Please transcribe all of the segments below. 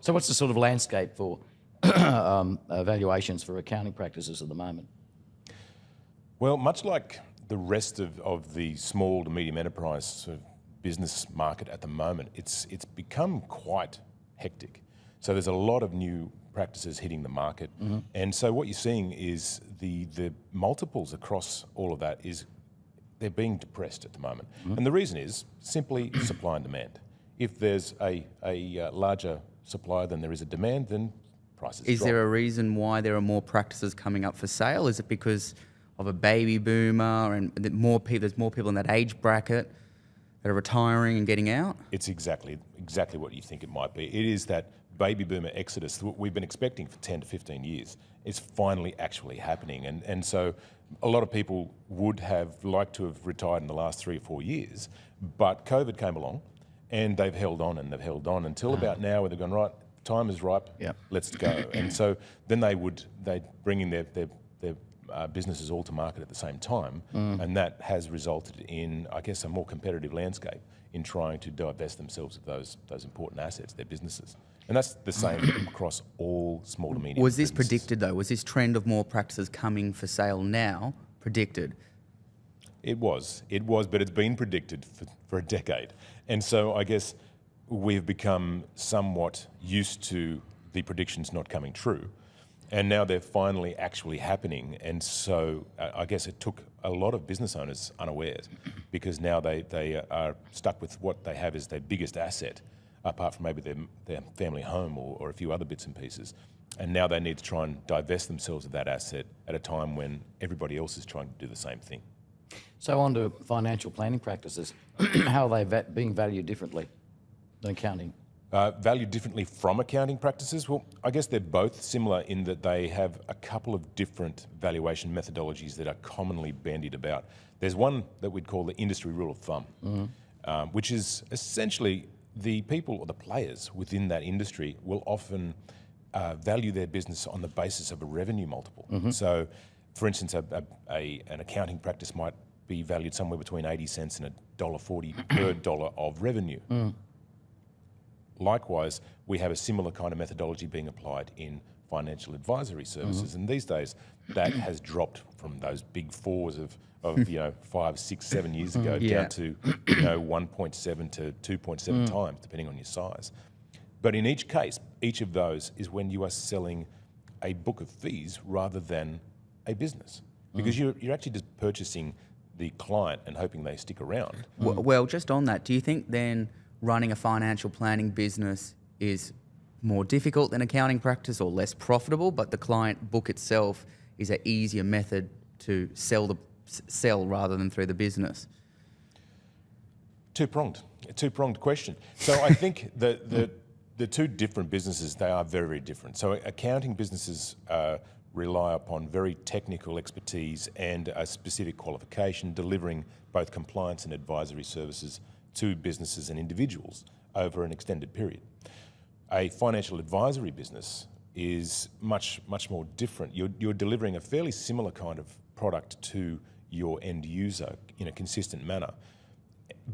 So what's the sort of landscape for valuations for accounting practices at the moment? Well, much like the rest of the small to medium enterprise sort of business market at the moment, it's become quite hectic. So there's a lot of new practices hitting the market. And so what you're seeing is the multiples across all of that is they're being depressed at the moment. And the reason is simply supply and demand. If there's a larger supply than there is a demand, then prices Is drop. there a reason why there are more practices coming up for sale? Is it because of a baby boomer and that there's more people in that age bracket that are retiring and getting out? It's exactly what you think it might be. It is that baby boomer exodus that we've been expecting for 10 to 15 years. It's finally actually happening. And so a lot of people would have liked to have retired in the last 3 or 4 years, but COVID came along and they've held on until about now where they've gone, right, time is ripe, let's go. And so then they'd bring in their businesses all to market at the same time, and that has resulted in, I guess, a more competitive landscape in trying to divest themselves of those important assets, their businesses. And that's the same across all small to medium Was this businesses. predicted though? Was this trend of more practices coming for sale now predicted? It was, but it's been predicted for a decade. And so I guess we've become somewhat used to the predictions not coming true. And now they're finally actually happening. And so I guess it took a lot of business owners unawares because now they are stuck with what they have as their biggest asset, apart from maybe their family home or a few other bits and pieces. And now they need to try and divest themselves of that asset at a time when everybody else is trying to do the same thing. So on to financial planning practices. How are they being valued differently than accounting? Valued differently from accounting practices? Well, I guess they're both similar in that they have a couple of different valuation methodologies that are commonly bandied about. There's one that we'd call the industry rule of thumb, which is essentially the people or the players within that industry will often value their business on the basis of a revenue multiple. So, for instance, an accounting practice might be valued somewhere between 80 cents and $1.40 per dollar of revenue. Likewise, we have a similar kind of methodology being applied in financial advisory services, and these days that has dropped from those big fours of 5, 6, 7 years ago down to 1.7 to 2.7 times, depending on your size. But in each case, each of those is when you are selling a book of fees rather than a business, because you're actually just purchasing the client and hoping they stick around. Well, just on that, do you think then running a financial planning business is more difficult than accounting practice or less profitable, but the client book itself is an easier method to sell rather than through the business? Two-pronged question. So I think the two different businesses, they are very, very different. So accounting businesses rely upon very technical expertise and a specific qualification, delivering both compliance and advisory services to businesses and individuals over an extended period. A financial advisory business is much more different. You're delivering a fairly similar kind of product to your end user in a consistent manner.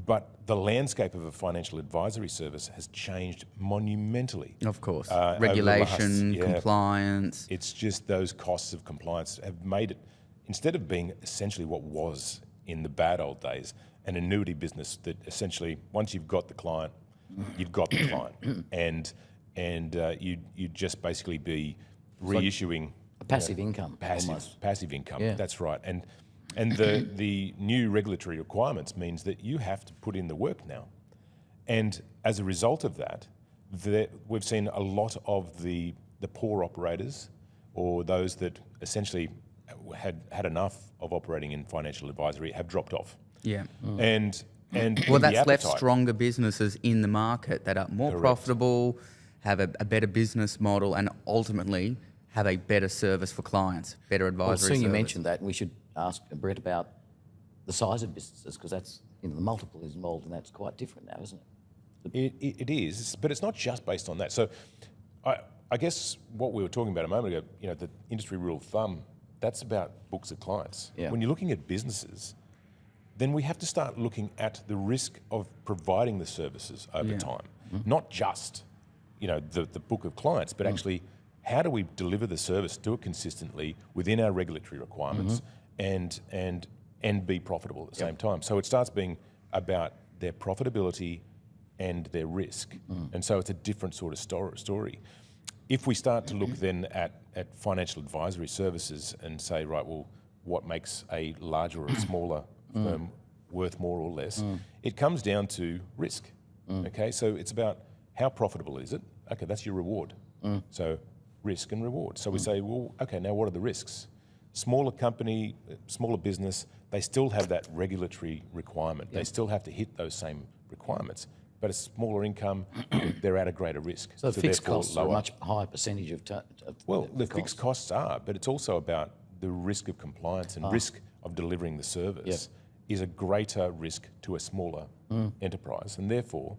But the landscape of a financial advisory service has changed monumentally. Of course. Regulation, compliance. It's just those costs of compliance have made it, instead of being essentially what was in the bad old days, an annuity business that essentially, once you've got the client, you've got the client. And you'd just basically be reissuing... A passive income. Passive income, that's right. And the new regulatory requirements means that you have to put in the work now. And as a result of that, we've seen a lot of the poor operators, or those that essentially had enough of operating in financial advisory, have dropped off. Yeah. And well, that's left stronger businesses in the market that are more profitable, have a better business model, and ultimately have a better service for clients, better advisory service. Well, soon you mentioned that, and we should ask Brett about the size of businesses, because that's, the multiple is involved, and that's quite different now, isn't it? It is, but it's not just based on that. So I guess what we were talking about a moment ago, the industry rule of thumb, that's about books of clients. Yeah. When you're looking at businesses, then we have to start looking at the risk of providing the services over time, not just the book of clients, but actually how do we deliver the service, do it consistently within our regulatory requirements and be profitable at the same time. So it starts being about their profitability and their risk. And so it's a different sort of story. If we start to look then at financial advisory services and say, right, well, what makes a larger or a smaller firm worth more or less, it comes down to risk. Okay, so it's about how profitable is it? Okay, that's your reward. So risk and reward. So we say, well, okay, now what are the risks? Smaller company, smaller business, they still have that regulatory requirement. They still have to hit those same requirements. But a smaller income, they're at a greater risk. So the fixed therefore costs are a much higher percentage of well, the fixed costs are, but it's also about the risk of compliance and risk of delivering the service is a greater risk to a smaller enterprise. And therefore,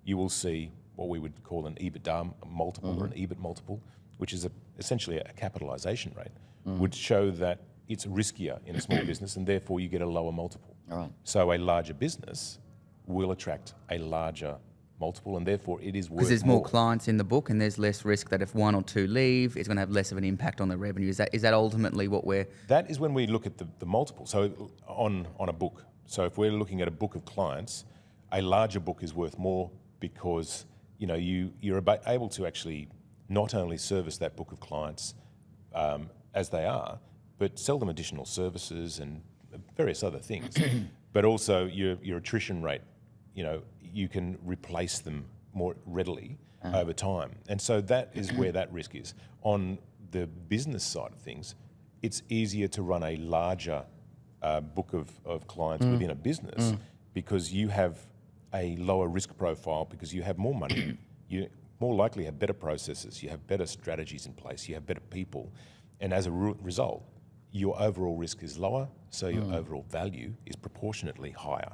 you will see what we would call an EBITDA multiple or an EBIT multiple, which is essentially a capitalisation rate, would show that it's riskier in a small business and therefore you get a lower multiple. All right. So a larger business will attract a larger multiple and therefore it is worth more. Because there's more clients in the book and there's less risk that if one or two leave, it's going to have less of an impact on the revenue. Is that ultimately what we're... That is when we look at the multiple. So on a book. So if we're looking at a book of clients, a larger book is worth more because you're able to actually not only service that book of clients as they are, but sell them additional services and various other things. But also your attrition rate, you can replace them more readily over time. And so that is where that risk is. On the business side of things, it's easier to run a larger book of clients within a business because you have a lower risk profile because you have more money. You more likely have better processes, you have better strategies in place, you have better people. And as a result, your overall risk is lower, so your overall value is proportionately higher.